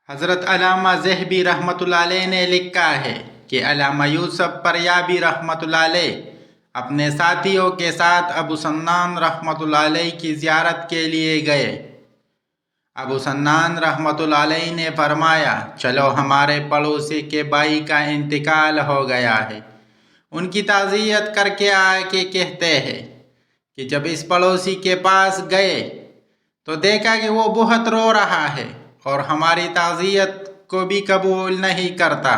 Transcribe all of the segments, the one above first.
حضرت علامہ ذہبی رحمۃ اللہ علیہ نے لکھا ہے کہ علامہ یوسف پریابی رحمۃ اللہ علیہ اپنے ساتھیوں کے ساتھ ابو سنان رحمۃ اللہ علیہ کی زیارت کے لیے گئے۔ ابو سنان رحمۃ اللہ علیہ نے فرمایا، چلو ہمارے پڑوسی کے بھائی کا انتقال ہو گیا ہے۔ ان کی تعزیت کر کے آ کے کہتے ہیں کہ جب اس پڑوسی کے پاس گئے تو دیکھا کہ وہ بہت رو رہا ہے اور ہماری تعزیت کو بھی قبول نہیں کرتا۔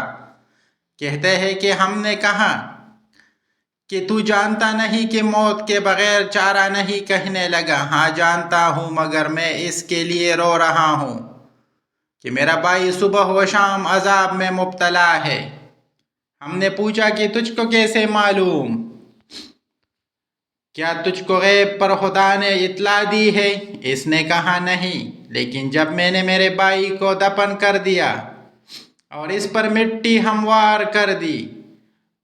کہتے ہیں کہ ہم نے کہا کہ تو جانتا نہیں کہ موت کے بغیر چارہ نہیں؟ کہنے لگا، ہاں جانتا ہوں، مگر میں اس کے لیے رو رہا ہوں کہ میرا بھائی صبح و شام عذاب میں مبتلا ہے۔ ہم نے پوچھا کہ تجھ کو کیسے معلوم؟ کیا تجھ کو غیب پر خدا نے اطلاع دی ہے؟ اس نے کہا نہیں، لیکن جب میں نے میرے بھائی کو دفن کر دیا اور اس پر مٹی ہموار کر دی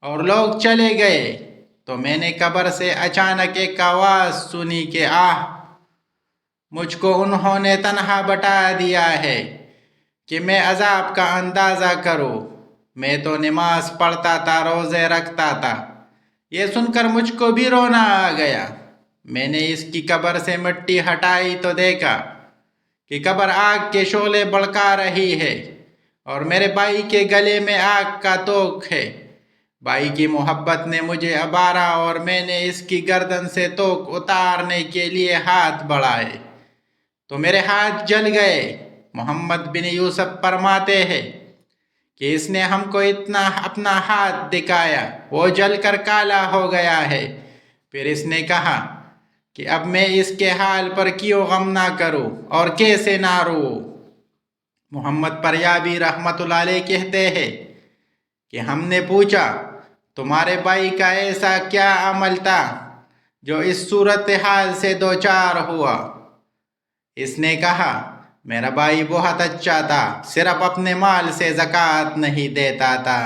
اور لوگ چلے گئے تو میں نے قبر سے اچانک ایک آواز سنی کہ مجھ کو انہوں نے تنہا بٹا دیا ہے کہ میں عذاب کا اندازہ کروں۔ میں تو نماز پڑھتا تھا، روزے رکھتا تھا۔ یہ سن کر مجھ کو بھی رونا آ گیا۔ میں نے اس کی قبر سے مٹی ہٹائی تو دیکھا کہ قبر آگ کے شعلے بھڑکا رہی ہے اور میرے بھائی کے گلے میں آگ کا توق ہے۔ بھائی کی محبت نے مجھے ابھارا اور میں نے اس کی گردن سے توق اتارنے کے لیے ہاتھ بڑھائے تو میرے ہاتھ جل گئے۔ محمد بن یوسف فرماتے ہیں کہ اس نے ہم کو اتنا اپنا ہاتھ دکھایا، وہ جل کر کالا ہو گیا ہے۔ پھر اس نے کہا کہ اب میں اس کے حال پر کیوں غم نہ کروں اور کیسے نہ روں؟ محمد پریابی رحمۃ اللہ علیہ کہتے ہیں کہ ہم نے پوچھا، تمہارے بھائی کا ایسا کیا عمل تھا جو اس صورتحال سے دوچار ہوا؟ اس نے کہا، میرا بھائی بہت اچھا تھا، صرف اپنے مال سے زکوٰۃ نہیں دیتا تھا۔